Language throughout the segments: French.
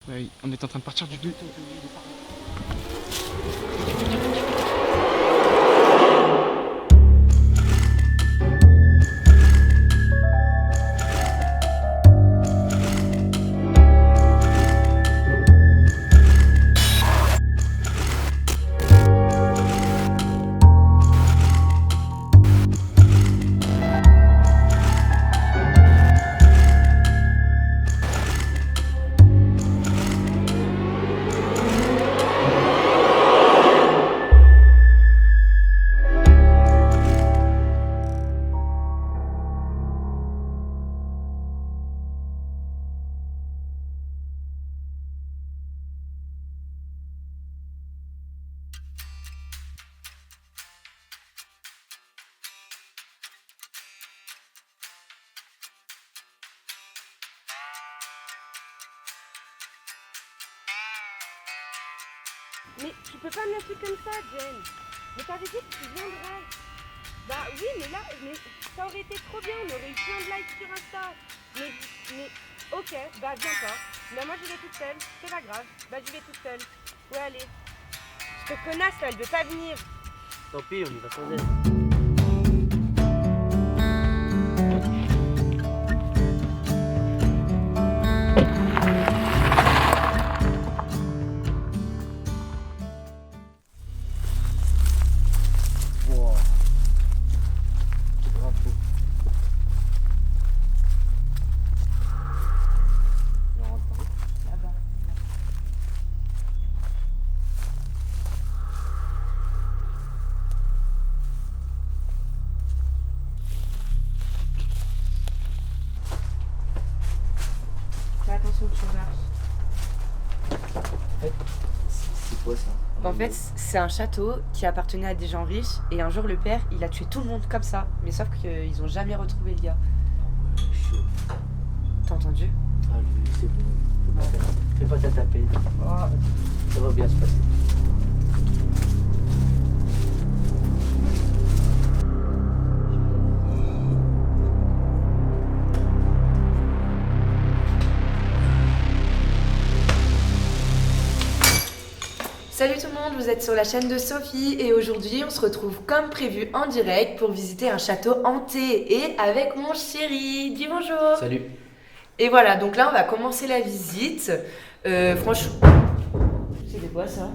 Ouais, on est en train de partir du 2. Mais tu peux pas me lâcher comme ça, Jen. Mais t'avais dit que tu viendrais. Bah oui, mais là, ça aurait été trop bien, on aurait eu plein de likes sur Insta. Mais, ok, bah viens pas. Mais moi j'y vais toute seule, c'est pas grave. Bah j'y vais toute seule. Ouais, allez. Cette connasse là, elle veut pas venir. Tant pis, on y va sans elle. Wow. C'est grave beau. On rentre par où? Là-bas. Fais attention que tu marches. C'est quoi ça? En fait, c'est un château qui appartenait à des gens riches et un jour le père, il a tué tout le monde comme ça. Mais sauf qu'ils ont jamais retrouvé le gars. Chaud. T'as entendu? Ah, lui, c'est bon. Fais pas ta taper. Ça va bien se passer. Salut tout le monde, vous êtes sur la chaîne de Sophie et aujourd'hui on se retrouve comme prévu en direct pour visiter un château hanté et avec mon chéri. Dis bonjour. Salut. Et voilà, donc là on va commencer la visite. Franchement... C'est des quoi ça?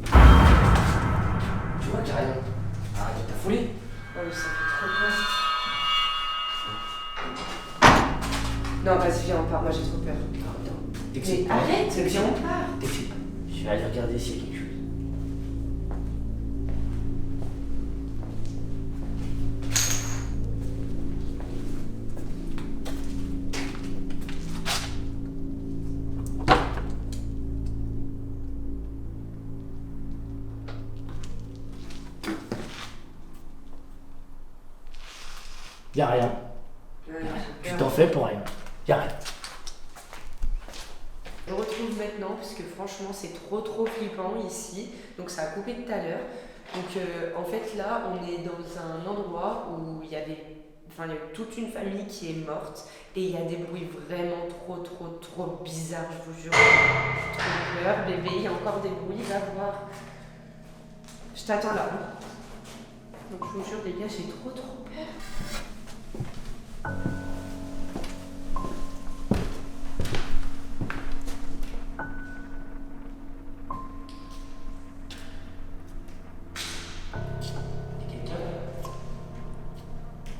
Tu vois qu'il y a rien. Arrête de t'affoler. Oh mais ça fait trop peur. Non vas-y viens on part, moi j'ai trop peur. T'excites Mais pas. arrête, viens on part. T'excites pas. Je vais aller regarder s'il y a quelque chose. Y'a rien. Tu t'en fais pour rien. Y'a rien. On retrouve maintenant puisque franchement c'est trop flippant ici. Donc ça a coupé tout à l'heure. Donc en fait là on est dans un endroit où il y avait toute une famille qui est morte et il y a des bruits vraiment trop bizarres, je vous jure. J'ai trop peur, bébé, il y a encore des bruits, va voir. Je t'attends là. Donc je vous jure les gars, j'ai trop peur.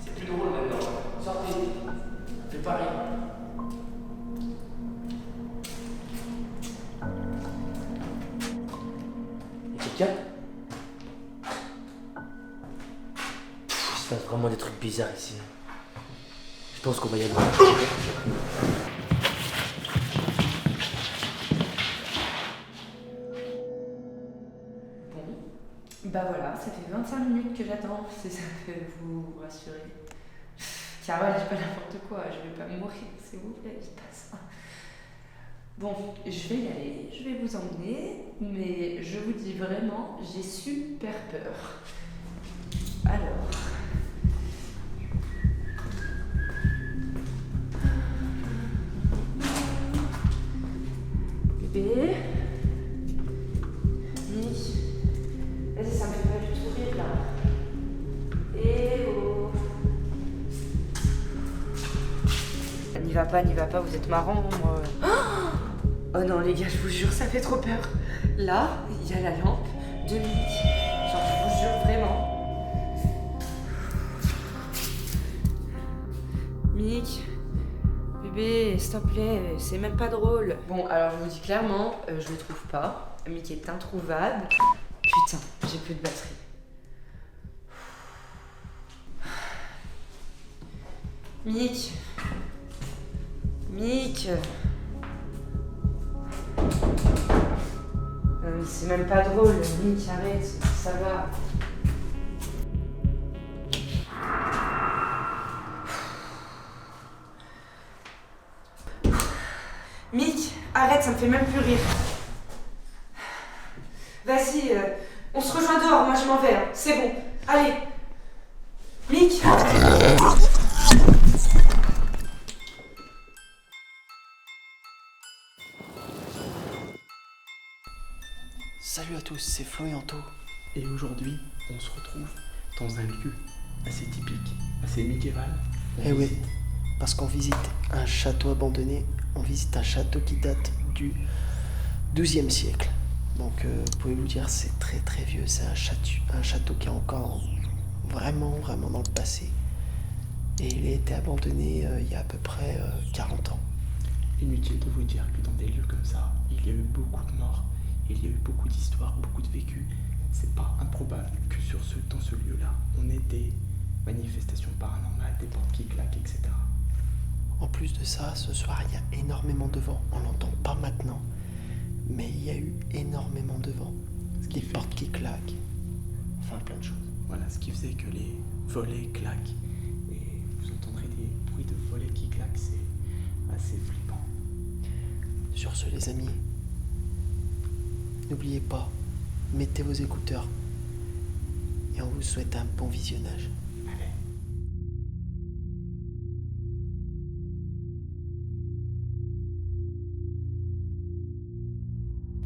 C'est plus drôle maintenant. Sortez. Fais pas rien. Y'a quelqu'un? Il se passe vraiment des trucs bizarres ici. Je pense qu'on va y aller. Bon, bah voilà, ça fait 25 minutes que j'attends, si ça peut vous rassurer. Carole, je dis pas n'importe quoi, je vais pas mourir, s'il vous plaît, dites pas ça. Bon, je vais y aller, je vais vous emmener, mais je vous dis vraiment, j'ai super peur. Alors... n'y va pas, vous êtes marrants, moi. Oh non, les gars, je vous jure, ça fait trop peur. Là, il y a la lampe de Mick. Genre, je vous jure, vraiment. Mick, bébé, s'il te plaît, c'est même pas drôle. Bon, alors je vous dis clairement, je le trouve pas. Mick est introuvable. Putain, j'ai plus de batterie. Mick. C'est même pas drôle, Mick, arrête, ça va. Mick, arrête, ça me fait même plus rire. Vas-y, on se rejoint dehors, moi je m'en vais, hein. C'est bon, allez. Mick. Salut à tous, c'est Flo et Anto. Et aujourd'hui, on se retrouve dans un lieu assez typique, assez médiéval. Eh oui, parce qu'on visite un château abandonné, on visite un château qui date du XIIe siècle. Donc vous pouvez vous dire c'est très très vieux, c'est un château qui est encore vraiment dans le passé. Et il a été abandonné il y a à peu près 40 ans. Inutile de vous dire que dans des lieux comme ça, il y a eu beaucoup de morts, il y a eu beaucoup d'histoires, beaucoup de vécus. C'est pas improbable que dans ce lieu-là, on ait des manifestations paranormales, des portes qui claquent, etc. En plus de ça, ce soir il y a énormément de vent. On l'entend pas maintenant, mais il y a eu énormément de vent. Des portes qui claquent, enfin plein de choses. Voilà, ce qui faisait que les volets claquent. Et vous entendrez des bruits de volets qui claquent, c'est assez flippant. Sur ce les amis, n'oubliez pas, mettez vos écouteurs et on vous souhaite un bon visionnage. Allez.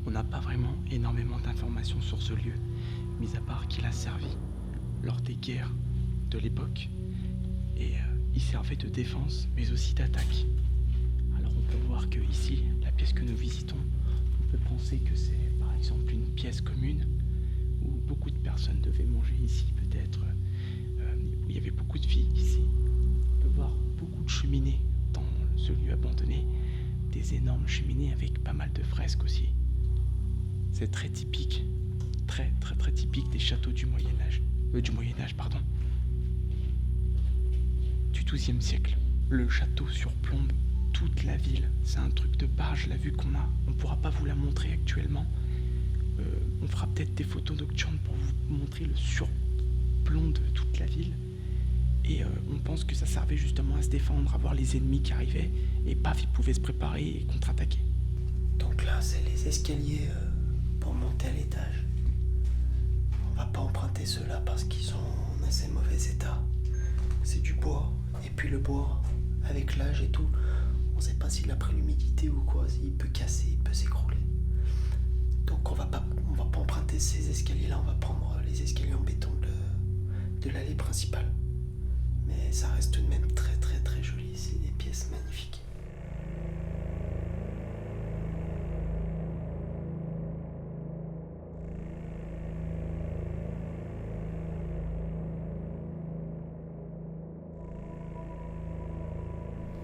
On n'a pas vraiment énormément d'informations sur ce lieu, mis à part qu'il a servi lors des guerres de l'époque. Et il servait de défense, mais aussi d'attaque. Alors on peut voir que ici, la pièce que nous visitons, on peut penser que c'est par exemple une pièce commune où beaucoup de personnes devaient manger ici, peut-être, où il y avait beaucoup de vie ici. On peut voir beaucoup de cheminées dans ce lieu abandonné, des énormes cheminées avec pas mal de fresques aussi. C'est très typique, très typique des châteaux du Moyen-Âge, du XIIe siècle. Le château surplombe toute la ville. C'est un truc de barge, la vue qu'on a. On pourra pas vous la montrer actuellement. On fera peut-être des photos nocturnes pour vous montrer le surplomb de toute la ville. Et on pense que ça servait justement à se défendre, à voir les ennemis qui arrivaient. Et paf, ils pouvaient se préparer et contre-attaquer. Donc là, c'est les escaliers pour monter à l'étage. On va pas emprunter ceux-là parce qu'ils sont en assez mauvais état. C'est du bois. Et puis le bois, avec l'âge et tout, on sait pas s'il a pris l'humidité ou quoi. Il peut casser, il peut s'écrouler. Donc on va pas emprunter ces escaliers-là. On va prendre les escaliers en béton de l'allée principale. Mais ça reste tout de même très joli. C'est des pièces magnifiques.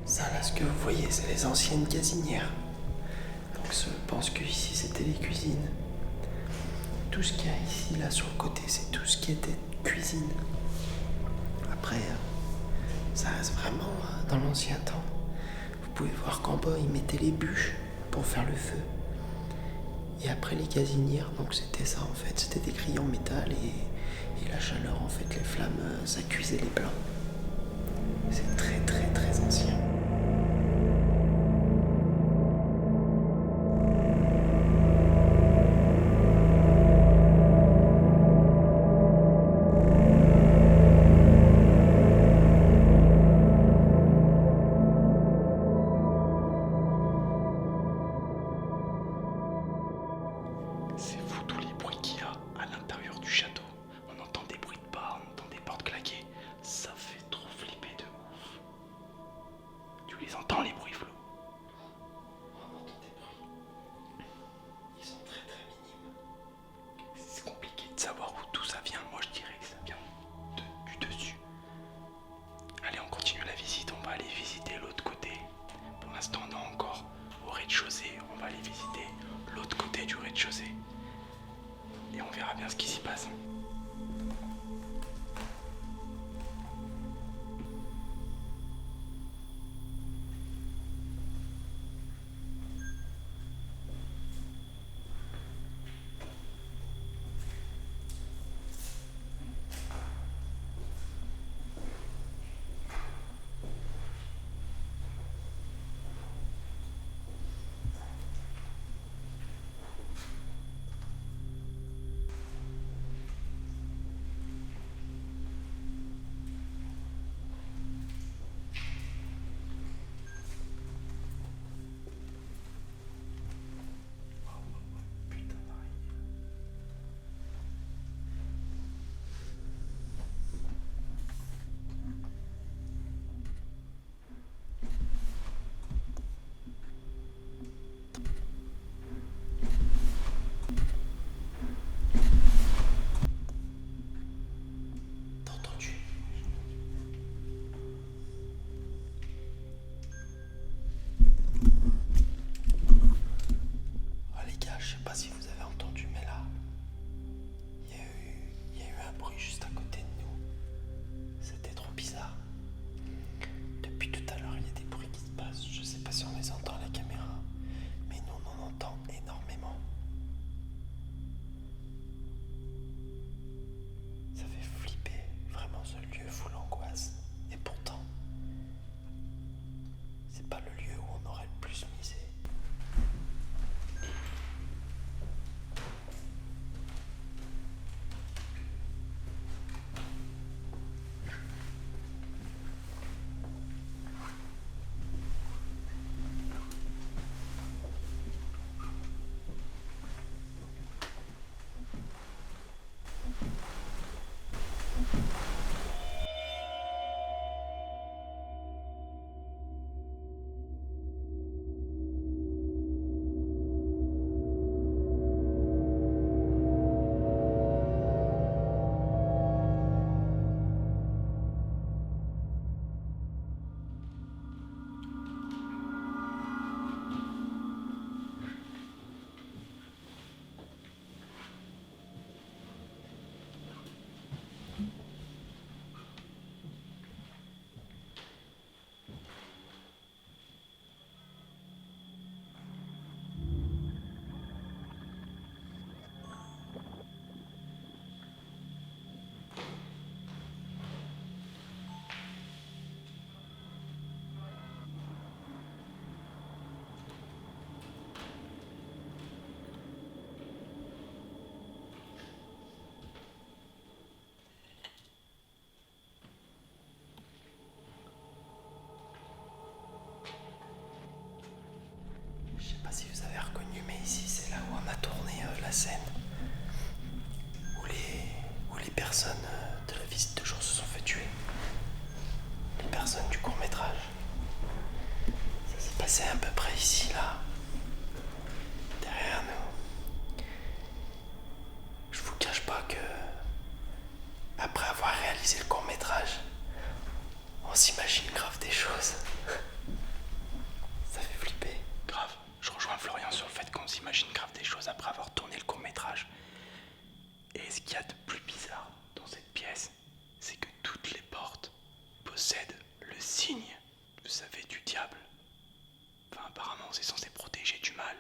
Ça là, ce que vous voyez, c'est les anciennes gazinières. Donc je pense que ici c'était les cuisines. Tout ce qu'il y a ici, là sur le côté, c'est tout ce qui était cuisine. Après, ça reste vraiment dans l'ancien temps. Vous pouvez voir qu'en bas, ils mettaient les bûches pour faire le feu. Et après les gazinières, donc c'était ça en fait, c'était des grilles en métal et la chaleur en fait, les flammes, ça cuisait les plats. C'est très ancien. C'est fou tous les bruits qu'il y a à l'intérieur du château. On entend des bruits de pas, on entend des portes claquer. Ça fait trop flipper de ouf. les entends les bruits, Flo? On entend des bruits. Ils sont très très minimes. C'est compliqué de savoir d'où ça vient. Moi, je dirais que ça vient du dessus. Allez, on continue la visite. On va aller visiter l'autre côté. Pour l'instant, on est encore au rez-de-chaussée. On va aller visiter l'autre côté du rez-de-chaussée. Et on verra bien ce qui s'y passe. T'as entendu? Ah les gars, je sais pas si vous avez entendu, mais là, il y a eu un bruit juste à côté de nous. C'était trop bizarre. Depuis tout à l'heure, il y a des bruits qui se passent. Je sais pas si on les entend à la caméra, mais nous, on en entend énormément. Ça fait flipper. Vraiment, ce lieu fout l'angoisse. Et pourtant, c'est pas le lieu où on aurait le plus misé. Je sais pas si vous avez reconnu, mais ici c'est là où on a tourné la scène où les personnes de la visite de jour se sont fait tuer. Les personnes du court-métrage. Ça s'est passé à peu près ici, là, derrière nous. Je vous cache pas que après avoir réalisé le court-métrage, on s'imagine grave des choses. Ça fait flipper. Grave, je rejoins Florian sur le fait qu'on s'imagine grave des choses après avoir tourné le court-métrage. Et ce qu'il y a de plus bizarre dans cette pièce, c'est que toutes les portes possèdent le signe, vous savez, du diable. Enfin, apparemment, c'est censé protéger du mal.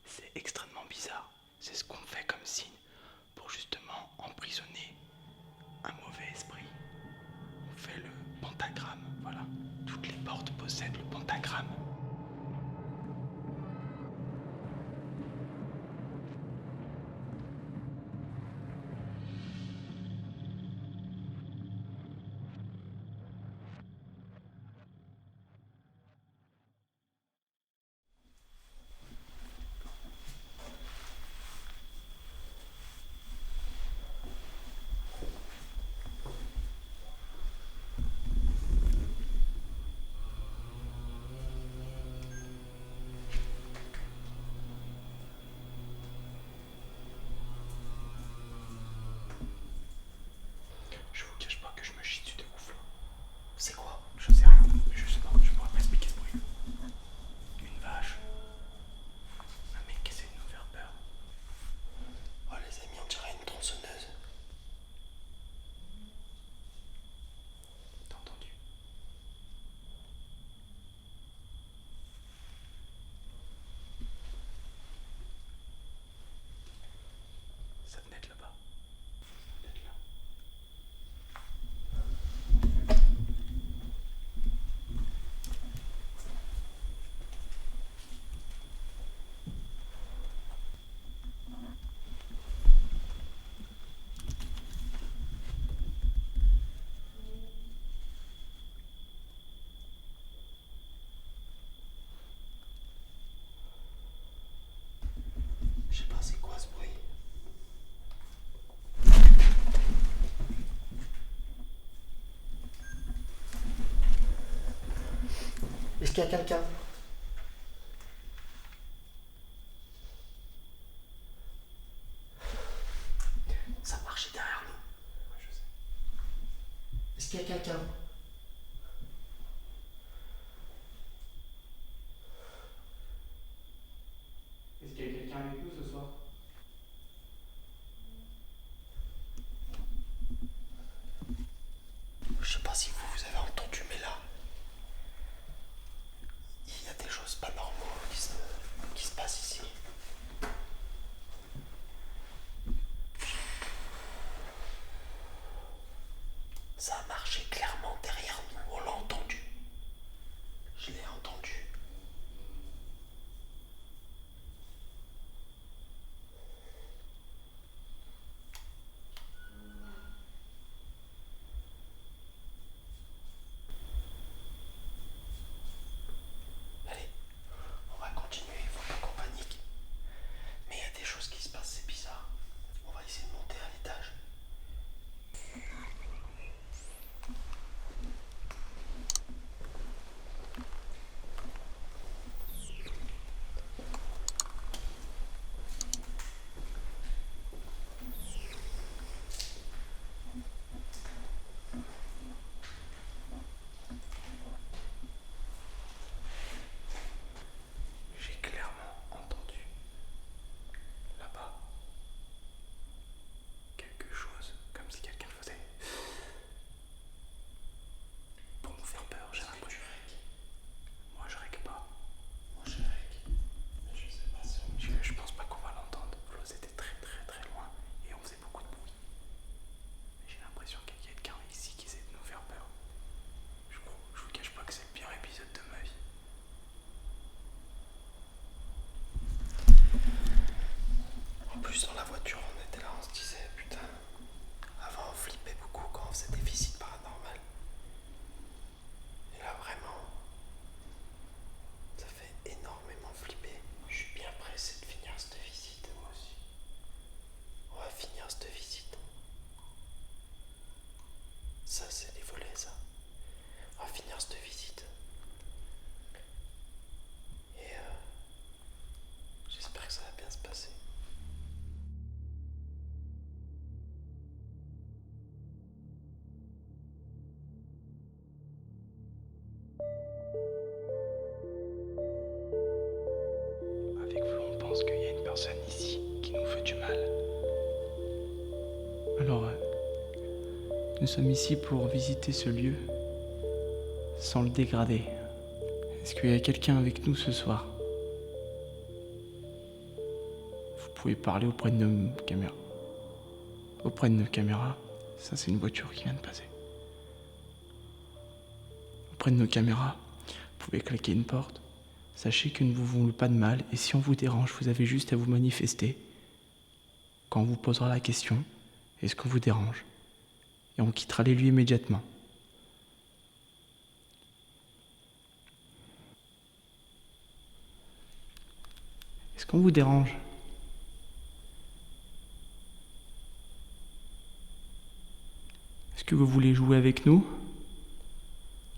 C'est extrêmement bizarre. C'est ce qu'on fait comme signe pour justement emprisonner un mauvais esprit. On fait le pentagramme, voilà. Toutes les portes possèdent le pentagramme. Est-ce qu'il y a quelqu'un? Ça marchait derrière nous. Ouais, je sais. Est-ce qu'il y a quelqu'un? Est-ce qu'il y a quelqu'un avec nous ce soir? Je sais pas si vous avez entendu, mais là, il y a des choses pas normales qui se passent ici. Ça a marché clairement derrière nous, on l'a entendu. Je l'ai entendu. Allez, on va continuer, il faut pas qu'on panique. Mais il y a des choses qui se passent, c'est bizarre. On va essayer de monter à l'étage. J'ai clairement entendu là-bas quelque chose, comme si quelqu'un faisait pour nous faire peur, j'ai l'impression. Moi je règle pas. Moi je règle. Mais je sais pas si je pense pas qu'on va l'entendre. Flo c'était très très très loin et on faisait beaucoup de bruit. Mais j'ai l'impression qu'il y a quelqu'un ici qui essaie de nous faire peur. Je vous cache pas que c'est le pire épisode de ma vie. En plus, dans la voiture, on était là, on se disait, putain, avant on flippait beaucoup quand on faisait des visites paranormales. Et là, vraiment, ça fait énormément flipper. Je suis bien pressé de finir cette visite, moi aussi. On va finir cette visite. Ça, c'est les volets, ça. On va finir cette visite. Et j'espère que ça va bien se passer. Avec vous, on pense qu'il y a une personne ici qui nous fait du mal. Alors, nous sommes ici pour visiter ce lieu sans le dégrader. Est-ce qu'il y a quelqu'un avec nous ce soir? Vous pouvez parler auprès de nos caméras. Auprès de nos caméras, ça c'est une voiture qui vient de passer. Auprès de nos caméras, vous pouvez claquer une porte. Sachez que nous ne vous voulons pas de mal et si on vous dérange, vous avez juste à vous manifester. Quand on vous posera la question, est-ce qu'on vous dérange? Et on quittera les lieux immédiatement. Est-ce qu'on vous dérange? Est-ce que vous voulez jouer avec nous?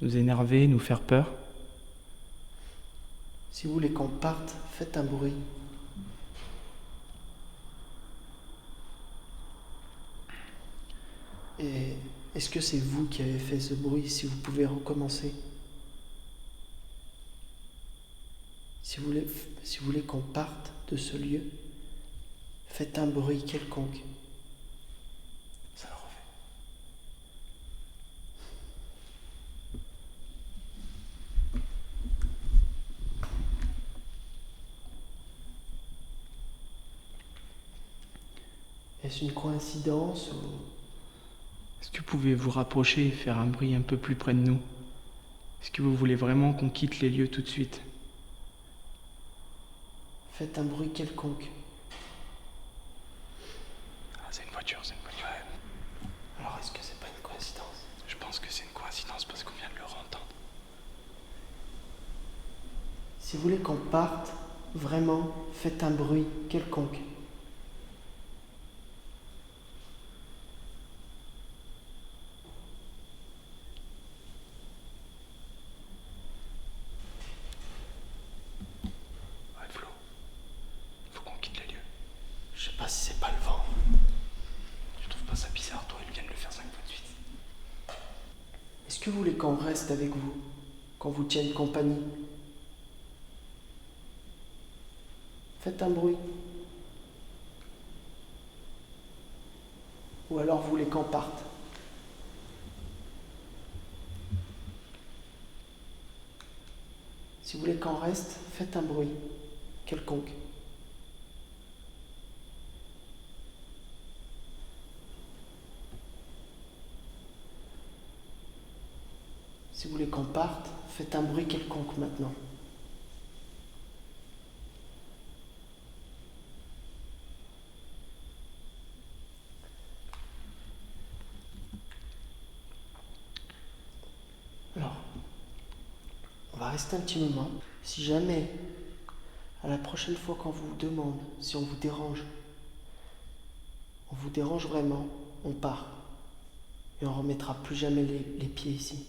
Nous énerver, nous faire peur? Si vous voulez qu'on parte, faites un bruit. Et est-ce que c'est vous qui avez fait ce bruit? Si vous pouvez recommencer. Si vous voulez qu'on parte de ce lieu, faites un bruit quelconque. Ça le refait. Est-ce une coïncidence ou... Est-ce que vous pouvez vous rapprocher et faire un bruit un peu plus près de nous? Est-ce que vous voulez vraiment qu'on quitte les lieux tout de suite? Faites un bruit quelconque. Ah, c'est une voiture, c'est une voiture. Alors est-ce que c'est pas une coïncidence? Je pense que c'est une coïncidence parce qu'on vient de le entendre. Si vous voulez qu'on parte, vraiment, faites un bruit quelconque. que vous voulez qu'on reste avec vous, qu'on vous tienne compagnie? Faites un bruit. Ou alors vous voulez qu'on parte? Si vous voulez qu'on reste, faites un bruit quelconque. Si vous voulez qu'on parte, faites un bruit quelconque maintenant. Alors, on va rester un petit moment. Si jamais, à la prochaine fois qu'on vous demande si on vous dérange vraiment, on part. Et on remettra plus jamais les pieds ici.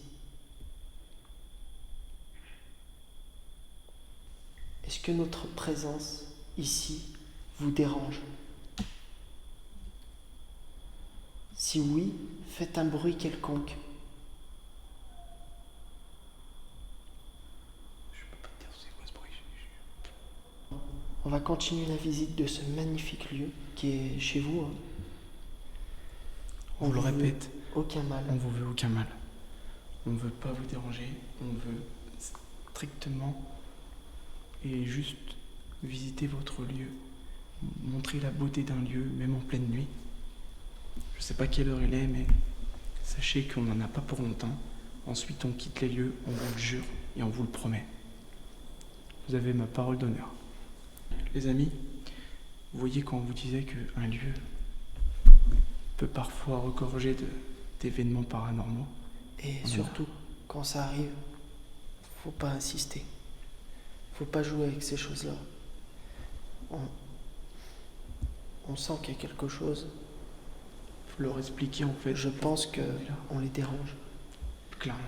Est-ce que notre présence ici vous dérange? Si oui, faites un bruit quelconque. On va continuer la visite de ce magnifique lieu qui est chez vous. Hein. On vous le répète, Aucun mal. on vous veut aucun mal. On ne veut pas vous déranger, on veut strictement et juste visiter votre lieu, montrer la beauté d'un lieu, même en pleine nuit. Je sais pas quelle heure il est, mais sachez qu'on n'en a pas pour longtemps. Ensuite, on quitte les lieux, on vous le jure et on vous le promet. Vous avez ma parole d'honneur. Les amis, vous voyez quand on vous disait qu'un lieu peut parfois regorger d'événements paranormaux. Et surtout, quand ça arrive, faut pas insister. Faut pas jouer avec ces choses-là. On sent qu'il y a quelque chose. Faut leur expliquer en fait. Je pense que on les dérange. Clairement.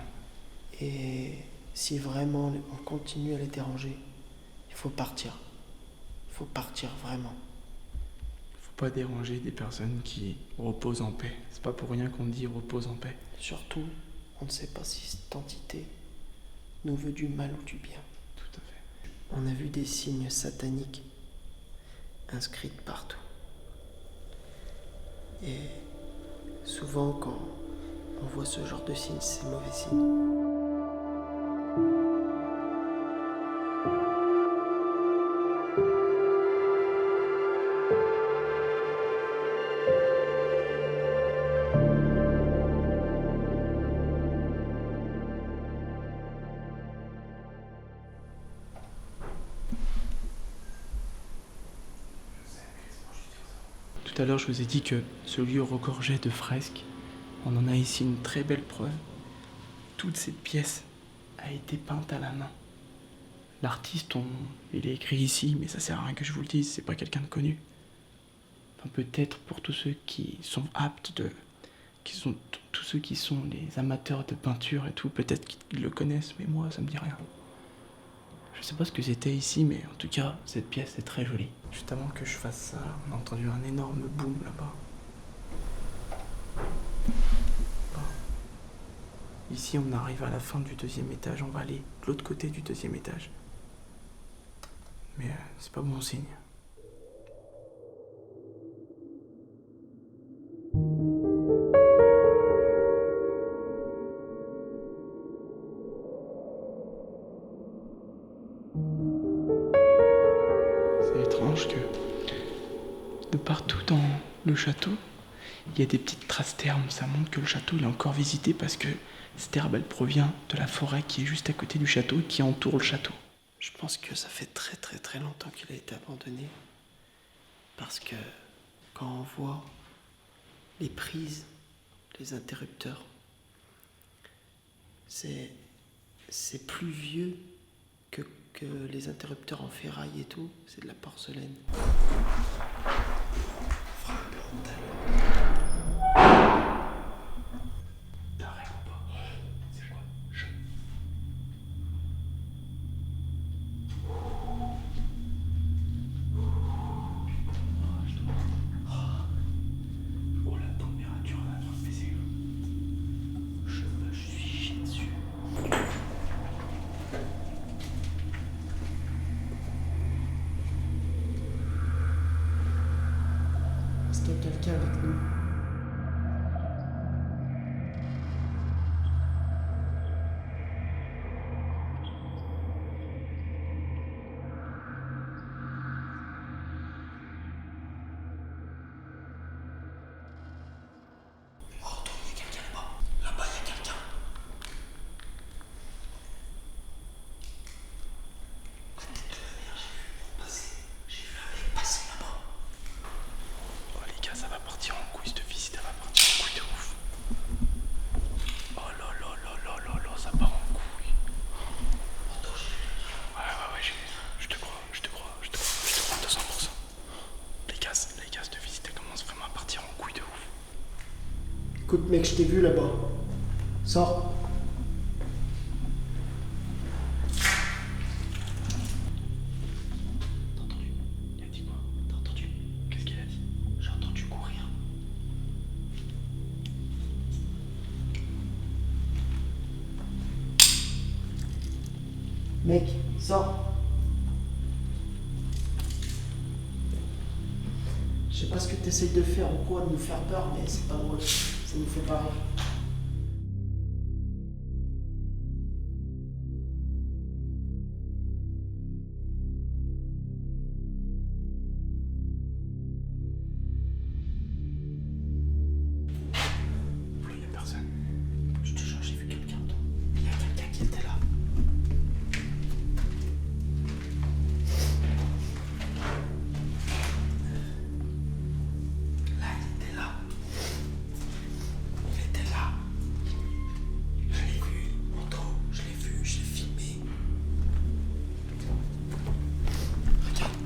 Et si vraiment on continue à les déranger, il faut partir. Il faut partir vraiment. Faut pas déranger des personnes qui reposent en paix. C'est pas pour rien qu'on dit repose en paix. Surtout, on ne sait pas si cette entité nous veut du mal ou du bien. Tout à fait. On a vu des signes sataniques inscrits partout. Et souvent, quand on voit ce genre de signes, c'est mauvais signe. Tout à l'heure, je vous ai dit que ce lieu regorgeait de fresques. On en a ici une très belle preuve. Toute cette pièce a été peinte à la main. L'artiste, il est écrit ici, mais ça sert à rien que je vous le dise, c'est pas quelqu'un de connu. Enfin, peut-être pour tous ceux qui sont tous ceux qui sont les amateurs de peinture et tout, peut-être qu'ils le connaissent, mais moi, ça me dit rien. Je sais pas ce que c'était ici, mais en tout cas, cette pièce est très jolie. Juste avant que je fasse ça, on a entendu un énorme boom là-bas. Bon. Ici, on arrive à la fin du 2e étage, on va aller de l'autre côté du 2e étage. Mais c'est pas bon signe. C'est étrange que de partout dans le château, il y a des petites traces d'herbes. Ça montre que le château il est encore visité parce que cette herbe elle provient de la forêt qui est juste à côté du château et qui entoure le château. Je pense que ça fait très très très longtemps qu'il a été abandonné. Parce que quand on voit les prises, les interrupteurs, c'est plus vieux que les interrupteurs en ferraille et tout. C'est de la porcelaine. Frappe en talon. T'arrêtes pas. C'est quoi? Oh, la température va trop baisser. Je suis shit. qu'il y a quelqu'un avec nous. Oh les gars, ça va partir en couille cette visite, elle va partir en couille de ouf. Oh là là là là là là, ça part en couille. Ouais, je te crois, je te crois 200%. Les gars, cette visite elle commence vraiment à partir en couille de ouf. Écoute mec, je t'ai vu là-bas. Sors. T'as entendu? Il a dit quoi? T'as entendu? Qu'est-ce qu'il a dit? J'ai entendu courir. Mec, sors. Je sais pas ce que t'essayes de faire ou quoi, de nous faire peur, mais c'est pas drôle. Ça nous fait pas rire. Flo, y a personne. Je te jure, j'ai vu quelqu'un. Il y a quelqu'un qui était là. Là, il était là. Il était là. Je l'ai vu, mon dos. Je l'ai vu, je l'ai filmé. Regarde.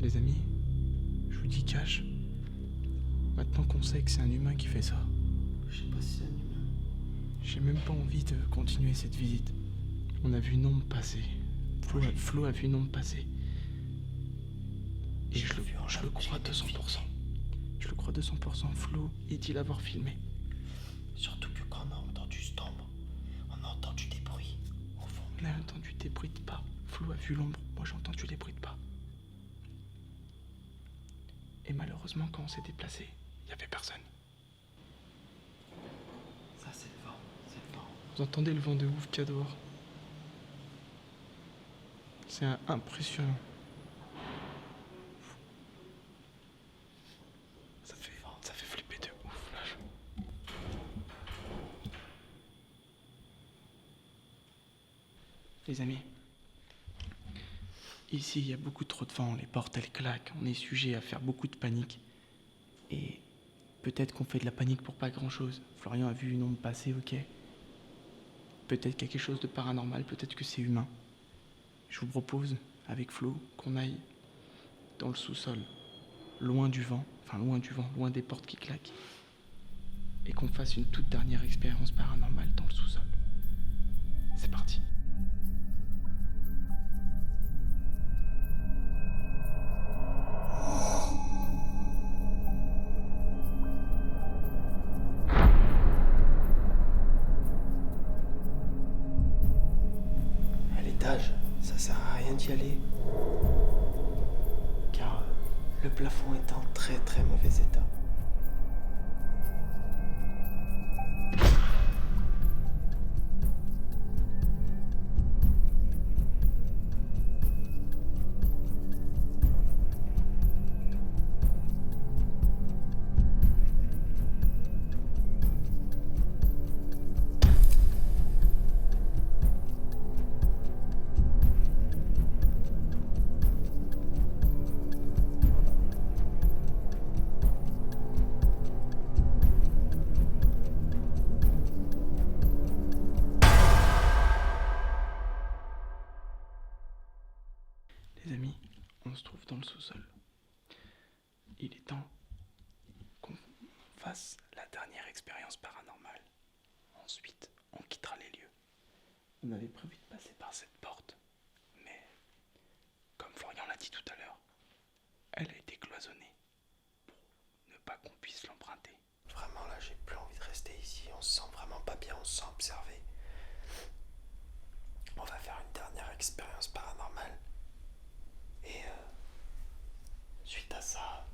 Les amis, je vous dis cash. Maintenant qu'on sait que c'est un humain qui fait ça, Je sais pas si c'est un humain. j'ai même pas envie de continuer cette visite. On a vu une ombre passer. Flo a vu une ombre passer. Et je le crois 200%. Je le crois 200%. Flo, il dit l'avoir filmé. Surtout que quand on a entendu cette ombre, on a entendu des bruits au fond. On a entendu des bruits de pas. Flo a vu l'ombre. Moi, j'ai entendu les bruits de pas. Et malheureusement, quand on s'est déplacé, il n'y avait personne. Ça, c'est le vent. C'est le vent. Vous entendez le vent de ouf qu'il y a dehors? C'est impressionnant. Ça fait flipper de ouf, là. Les amis, ici, il y a beaucoup trop de vent, les portes, elles claquent, on est sujet à faire beaucoup de panique. Et peut-être qu'on fait de la panique pour pas grand-chose. Florian a vu une ombre passer, ok. Peut-être qu'il y a quelque chose de paranormal, peut-être que c'est humain. Je vous propose, avec Flo, qu'on aille dans le sous-sol, loin du vent, loin des portes qui claquent, et qu'on fasse une toute dernière expérience paranormale dans le sous-sol. C'est parti. À l'étage, ça sert à rien d'y aller. Car le plafond est en très très mauvais état. Les amis, on se trouve dans le sous-sol. Il est temps qu'on fasse la dernière expérience paranormale. Ensuite, on quittera les lieux. On avait prévu de passer par cette porte, mais comme Florian l'a dit tout à l'heure, elle a été cloisonnée pour ne pas qu'on puisse l'emprunter. Vraiment là, j'ai plus envie de rester ici. On se sent vraiment pas bien, on se sent observé. on va faire une dernière expérience paranormale. Et suite à ça,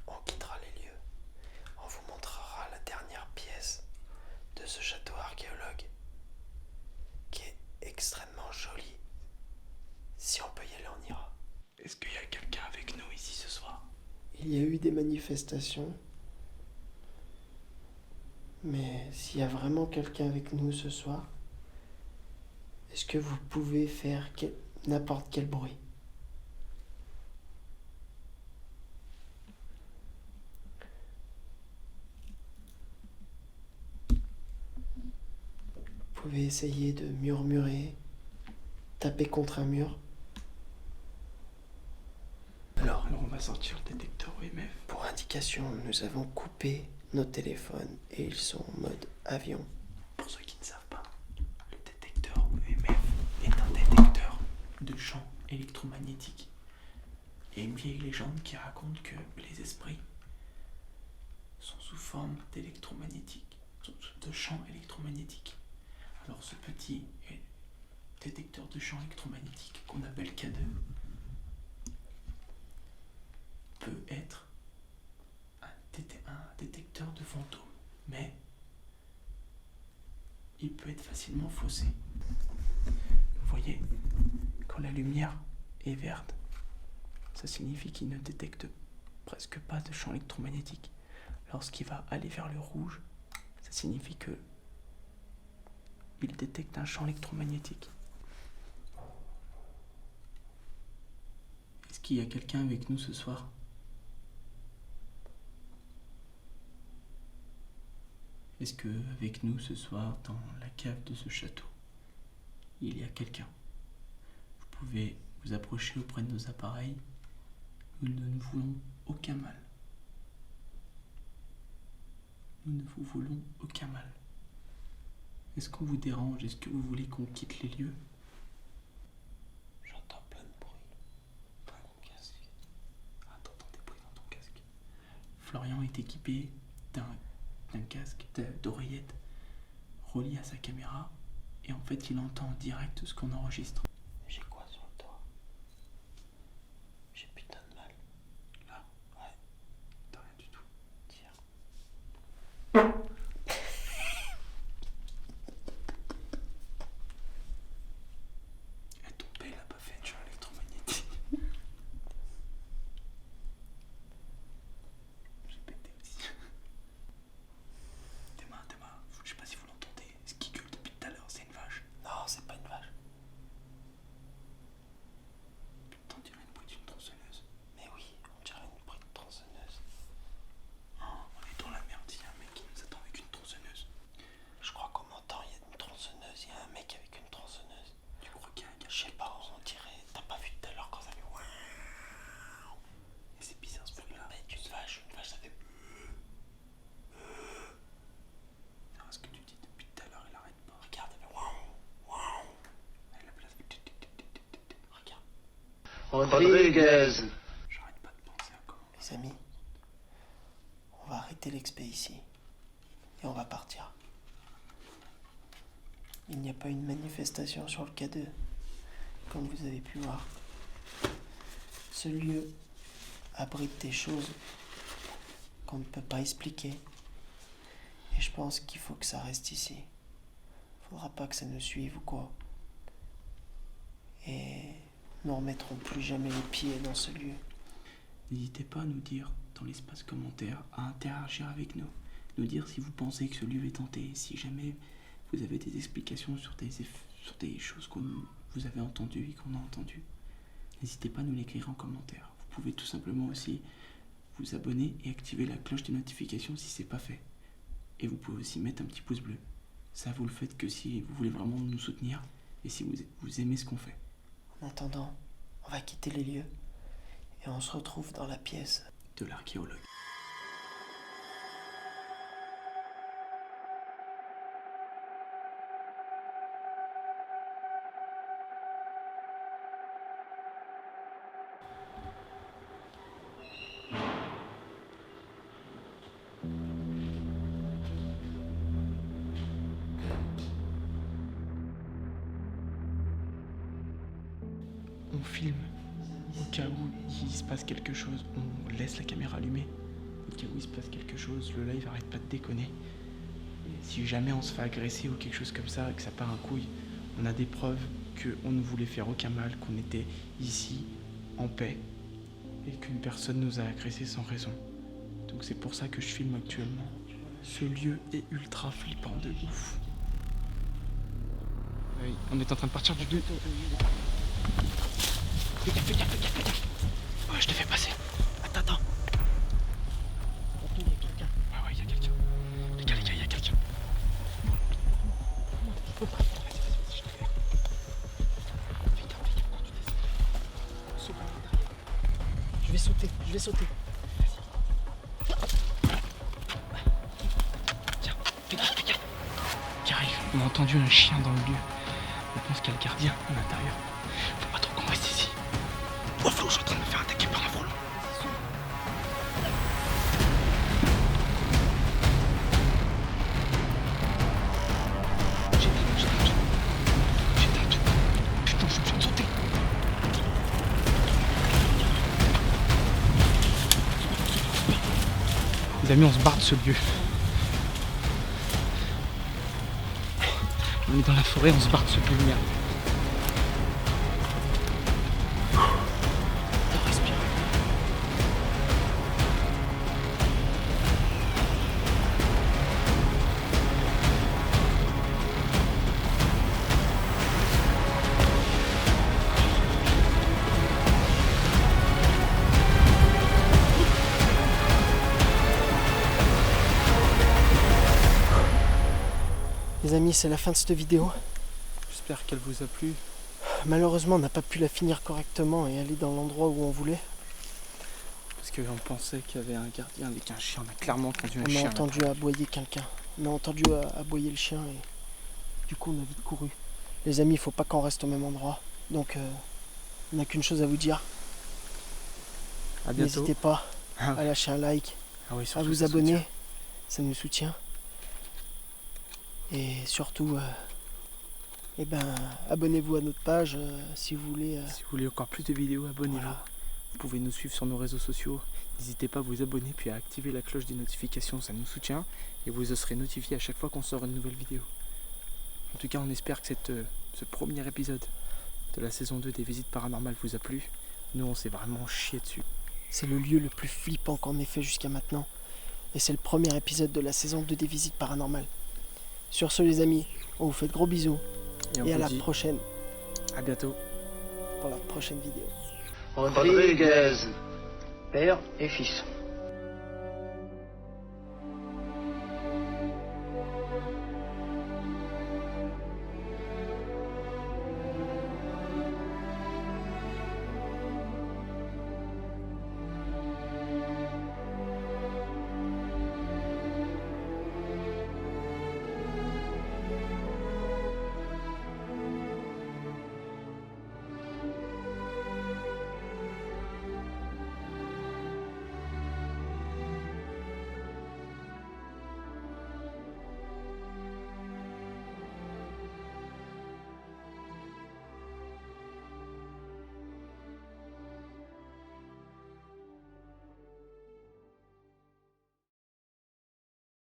on quittera les lieux. On vous montrera la dernière pièce de ce château archéologue, qui est extrêmement joli. Si on peut y aller, on ira. Est-ce qu'il y a quelqu'un avec nous ici ce soir? Il y a eu des manifestations, mais s'il y a vraiment quelqu'un avec nous ce soir, est-ce que vous pouvez faire n'importe quel bruit? Vous pouvez essayer de murmurer, taper contre un mur. Alors on va sortir le détecteur EMF. Pour indication, nous avons coupé nos téléphones et ils sont en mode avion. Pour ceux qui ne savent pas, le détecteur EMF est un détecteur de champs électromagnétiques. Il y a une vieille légende qui raconte que les esprits sont sous forme d'électromagnétiques, de champs électromagnétiques. Alors ce petit détecteur de champs électromagnétiques qu'on appelle K2 peut être un détecteur de fantômes, mais il peut être facilement faussé. Vous voyez, quand la lumière est verte, ça signifie qu'il ne détecte presque pas de champ électromagnétique. Lorsqu'il va aller vers le rouge, ça signifie que il détecte un champ électromagnétique. Est-ce qu'il y a quelqu'un avec nous ce soir? Est-ce que avec nous ce soir, dans la cave de ce château, il y a quelqu'un? Vous pouvez vous approcher auprès de nos appareils. Nous ne nous voulons aucun mal. Nous ne vous voulons aucun mal. Est-ce qu'on vous dérange? Est-ce que vous voulez qu'on quitte les lieux? J'entends plein de bruit dans mon casque. Ah, t'entends des bruits dans ton casque. Florian est équipé d'un casque, d'oreillette relié à sa caméra et en fait il entend en direct ce qu'on enregistre. J'ai quoi sur le doigt? J'ai putain de mal. Là? Ouais. T'as rien du tout. Tiens. Et ton père il a pas fait de champ électromagnétique. J'ai pété aussi. Tes mains, je sais pas si vous l'entendez. Ce qui gueule depuis tout à l'heure, c'est une vache. Non, c'est pas une vache. Putain, on dirait une bruit d'une tronçonneuse. Mais oui, on dirait une bruit de tronçonneuse. Oh, on est dans la merde, il y a un mec qui nous attend avec une tronçonneuse. Je crois qu'on m'entend, il y a une tronçonneuse, il y a un mec avec une tronçonneuse. Tu crois qu'il y a un gars? Je sais pas, on dirait. T'as pas vu tout à l'heure quand ça fait waouh. Et c'est bizarre ce bruit-là. Mais une vache, ça fait. Alors, ce que tu dis depuis tout à l'heure, il arrête pas. Regarde, elle fait waouh, waouh. Elle a place. Regarde. Rodriguez. J'arrête pas de penser à comment. Les amis, on va arrêter l'expé ici. Et on va partir. Il n'y a pas une manifestation sur le K2, comme vous avez pu voir. Ce lieu abrite des choses qu'on ne peut pas expliquer. Et je pense qu'il faut que ça reste ici. Faudra pas que ça nous suive ou quoi. Et nous remettrons plus jamais les pieds dans ce lieu. N'hésitez pas à nous dire dans l'espace commentaire, à interagir avec nous. Nous dire si vous pensez que ce lieu est hanté, si jamais vous avez des explications sur des choses que vous avez entendues et qu'on a entendues. N'hésitez pas à nous l'écrire en commentaire. Vous pouvez tout simplement aussi vous abonner et activer la cloche de notification si c'est pas fait. Et vous pouvez aussi mettre un petit pouce bleu. Ça, vous le faites que si vous voulez vraiment nous soutenir et si vous aimez ce qu'on fait. En attendant, on va quitter les lieux et on se retrouve dans la pièce De l'archéologue. on filme. Au cas où il se passe quelque chose, on laisse la caméra allumée. Au cas où il se passe quelque chose, le live arrête pas de déconner. Et si jamais on se fait agresser ou quelque chose comme ça et que ça part en couille, on a des preuves qu'on ne voulait faire aucun mal, qu'on était ici en paix et qu'une personne nous a agressés sans raison. Donc c'est pour ça que je filme actuellement. Ce lieu est ultra flippant de ouf. Oui, on est en train de partir du... Fais gaffe, fais gaffe, fais gaffe, fais gaffe. Ouais, je te fais passer. Attends. Il y a quelqu'un. Ouais, il y a quelqu'un. Les gars, il y a quelqu'un. Je vais sauter. Tiens, fais gaffe. Qui arrive. On a entendu un chien dans le lieu. On pense qu'il y a le gardien à l'intérieur. Faut pas trop qu'on reste ici. Oh Flo, je suis en train de me faire attaquer par un frelon. J'éteins tout. Putain, je suis obligé de sauter. Les amis, on se barre de ce lieu. On est dans la forêt, on se barre de ce lieu de merde. Respire. Les amis, c'est la fin de cette vidéo. J'espère qu'elle vous a plu. Malheureusement, on n'a pas pu la finir correctement et aller dans l'endroit où on voulait. Parce qu'on pensait qu'il y avait un gardien avec un chien. On a clairement entendu un On chien. a entendu aboyer quelqu'un. On a entendu aboyer le chien et du coup on a vite couru. Les amis, il faut pas qu'on reste au même endroit. Donc on n'a qu'une chose à vous dire. À bientôt. N'hésitez pas Ah à lâcher un like, Ah oui, à surtout, vous ça abonner. soutient. Ça nous soutient. Et surtout, abonnez-vous à notre page si vous voulez. Si vous voulez encore plus de vidéos, abonnez-vous. Voilà. Vous pouvez nous suivre sur nos réseaux sociaux. N'hésitez pas à vous abonner puis à activer la cloche des notifications, ça nous soutient. Et vous serez notifié à chaque fois qu'on sort une nouvelle vidéo. En tout cas, on espère que ce premier épisode de la saison 2 des Visites Paranormales vous a plu. Nous, on s'est vraiment chié dessus. C'est le lieu le plus flippant qu'on ait fait jusqu'à maintenant. Et c'est le premier épisode de la saison 2 des Visites Paranormales. Sur ce les amis, on vous fait de gros bisous. on Et à vous la dit prochaine à bientôt. pour la prochaine vidéo. Rodriguez, père et fils.